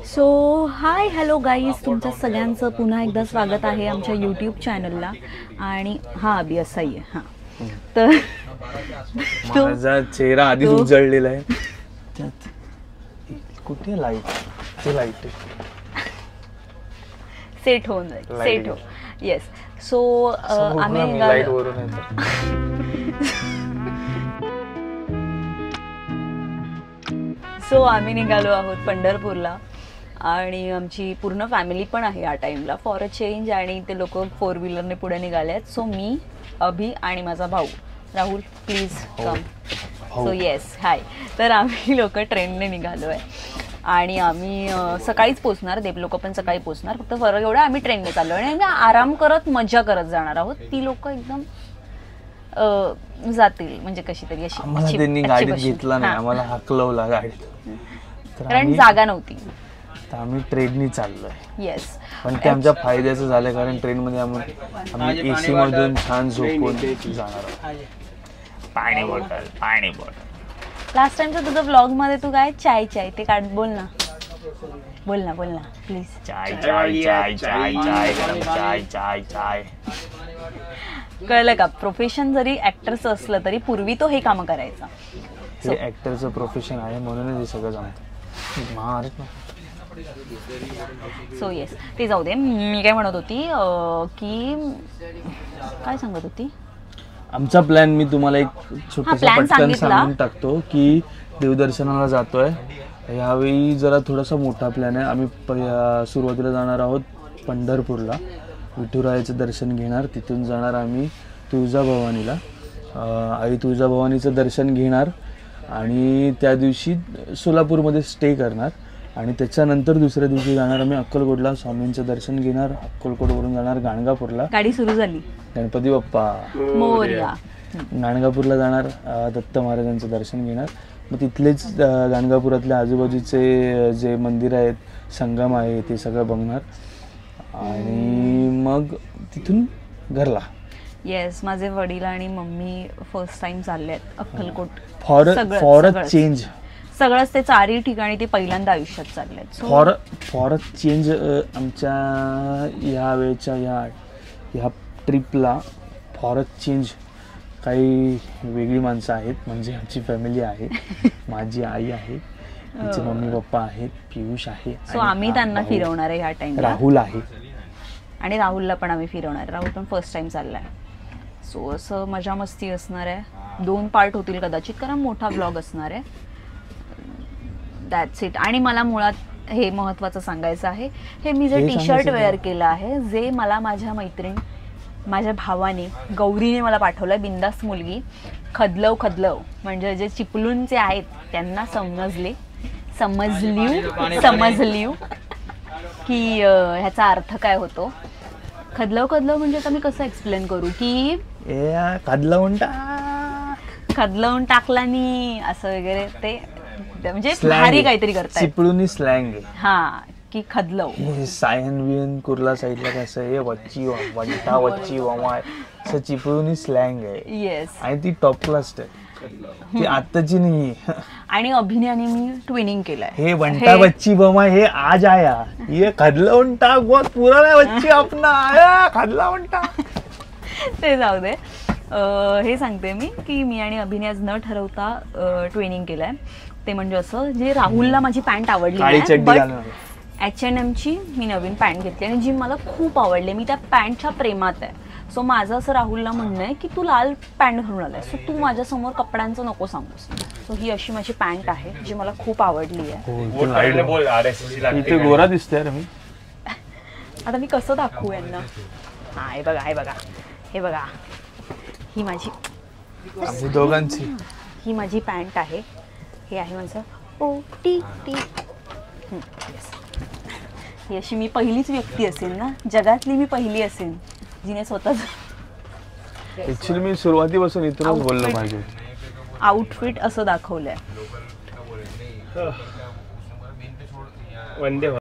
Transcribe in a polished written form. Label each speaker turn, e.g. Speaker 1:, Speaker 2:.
Speaker 1: So hi hello guys, तुमच्या सगळ्यांचं पुन्हा एकदा स्वागत आहे आमच्या यूट्यूब चॅनलला. आणि हां अभि असाही आहे. हां तर
Speaker 2: माझा चेहरा आधीच उजळलेला आहे. त्यात कुठे लाईट? ते लाईट
Speaker 1: सेट होऊन जाईल, सेट हो. येस. सो आम्ही
Speaker 2: लाईट वरून येतो.
Speaker 1: सो आम्ही निघालो आहोत पंढरपूरला आणि आमची पूर्ण फॅमिली पण आहे या टाइमला फॉर अ चेंज. आणि ते लोक 4 व्हीलरने पुढे निघाले आहेत. सो मी, अभि आणि माझा भाऊ Rahul, please come. So yes hi. तर आम्ही लोक ट्रेनने निघालो आहे आणि आम्ही सकाळीच पोचणार. देव लोक पण सकाळी पोचणार. फक्त फरक एवढा आम्ही ट्रेनने चाललो आणि आम्ही आराम करत मजा करत जाणार आहोत. ती लोक एकदम जातील म्हणजे कशी तरी अशी.
Speaker 2: त्यांनी गाडीत घेतला नाही, आम्हाला हाकलवला गाडीत
Speaker 1: कारण जागा नव्हती.
Speaker 2: तर आम्ही ट्रेननी चाललोय.
Speaker 1: येस.
Speaker 2: पण ते आमच्या फायद्याचं झालं कारण ट्रेनमध्ये आम्ही एसी मधून छान झोपून जाणार आहोत. पाणी बॉटल.
Speaker 1: लास्ट टाइमच्या तुझं ब्लॉग मध्ये तू काय चाय चाय ते काढ. बोल ना प्लीज.
Speaker 2: चाय चाय चाय चाय चाय गरम चाय चाय चाय.
Speaker 1: कळलं का? प्रोफेशन जरी ऍक्टरचं असलं तरी पूर्वी तो हे काम करायचा.
Speaker 2: हे ऍक्टरचं प्रोफेशन आहे म्हणूनच हे सगळं जमतं.
Speaker 1: सो येस, ते जाऊ दे. मी काय म्हणत होती की काय सांगत होती?
Speaker 2: आमचा प्लॅन मी तुम्हाला एक छोटासा पटकन सांगून टाकतो की देवदर्शनाला जातोय. यावेळी जरा थोडासा मोठा प्लॅन आहे. आम्ही सुरुवातीला जाणार आहोत पंढरपूरला. विठुरायाचं दर्शन घेणार. तिथून जाणार आम्ही तुळजाभवानीला. आई तुळजाभवानीचं दर्शन घेणार आणि त्या दिवशी सोलापूरमध्ये स्टे करणार. आणि त्याच्यानंतर दुसऱ्या दिवशी जाणार आम्ही अक्कलकोटला. स्वामींचं दर्शन घेणार. अक्कलकोटवरून जाणार गाणगापूरला.
Speaker 1: गाडी सुरू झाली.
Speaker 2: गणपती बाप्पा
Speaker 1: मोरया.
Speaker 2: गाणगापूरला जाणार. दत्त महाराजांचं दर्शन घेणार. मग तिथलेच गाणगापुरातले आजूबाजूचे जे मंदिर आहेत, संगम आहे, ते सगळं बघणार आणि मग तिथून घरला.
Speaker 1: येस, माझे वडील आणि मम्मी फर्स्ट टाइम चालले आहेत अक्कलकोट.
Speaker 2: For a change.
Speaker 1: सगळंच ते 4 ठिकाणी ते पहिल्यांदा आयुष्यात चालले आहेत.
Speaker 2: फॉर अ चेंज आमच्या ह्या वेळच्या ह्या ट्रिपला फॉर अ चेंज काही वेगळी माणसं आहेत. म्हणजे आमची फॅमिली आहे. माझी आई आहे, तिचे मम्मी पप्पा आहेत, पियुष आहे.
Speaker 1: सो आम्ही त्यांना फिरवणार आहे ह्या टाइम.
Speaker 2: राहुल आहे
Speaker 1: आणि राहुलला पण आम्ही फिरवणार. राहुल पण फर्स्ट टाइम चाललाय. सो असं मजा मस्ती असणार आहे. 2 पार्ट होतील कदाचित कारण मोठा ब्लॉग असणार आहे. That's it. आणि मला मुळात हे महत्त्वाचं सांगायचं आहे, हे मी जे टी शर्ट वेअर केलं आहे, जे मला माझ्या मैत्रीण, माझ्या भावाने, गौरीने मला पाठवलं. बिंदास मुलगी. खदलव म्हणजे जे चिपळूणचे आहेत त्यांना समजलीव की ह्याचा अर्थ काय होतो. खदलव म्हणजे आता मी कसं एक्सप्लेन करू की खदलवून टाकलानी असं वगैरे. ते म्हणजे भारी काहीतरी करतात.
Speaker 2: चिपळूणी स्लँग आहे.
Speaker 1: हा की खदलव.
Speaker 2: सायन वियन कुर्ला साईडला कसं आहे वच्ची वंटा वच्ची वमाय असं चिपळूणी स्लँग आहे.
Speaker 1: येस.
Speaker 2: आणि ती टॉप क्लास आहे. ती आत्ताची नाही.
Speaker 1: आणि अभिनयाने मी ट्विनिंग केलंय.
Speaker 2: हे वंटा वच्ची वमा हे आज आया, ये खदलवून टाक बहुत पुराना वच्ची अपना आया खदलवून टाक.
Speaker 1: ते जाऊ दे. हे सांगते मी की मी आणि अभिनय न ठरवता ट्विनिंग केलंय. ते म्हणजे असं, जे राहुलला माझी पॅन्ट आवडली आहे बट H&Mची मी नवीन पॅन्ट घेतली आणि जी मला खूप आवडली. मी त्या पॅन्टच्या प्रेमात आहे. सो माझं असं राहुलला म्हणणं आहे की तू लाल पॅन्ट घालून आलाय, सो तू माझ्यासमोर कपड्यांचं नको सांगूस. सो ही अशी माझी पॅन्ट आहे जी मला खूप आवडली आहे.
Speaker 2: इथे गोरा दिसतोय रे मी.
Speaker 1: आता मी कसं दाखवू यांना? हा हे बघा हे बघा. ही माझी
Speaker 2: दोघांची
Speaker 1: ही माझी पॅन्ट आहे. हे आहे माझं OTT. ही अशी मी पहिलीच व्यक्ती असेल ना, जगातली मी पहिली असेल जिने स्वतःच.
Speaker 2: ऍक्च्युअली मी सुरुवातीपासून इथूनच बोललो पाहिजे.
Speaker 1: आउटफिट असं दाखवलंय.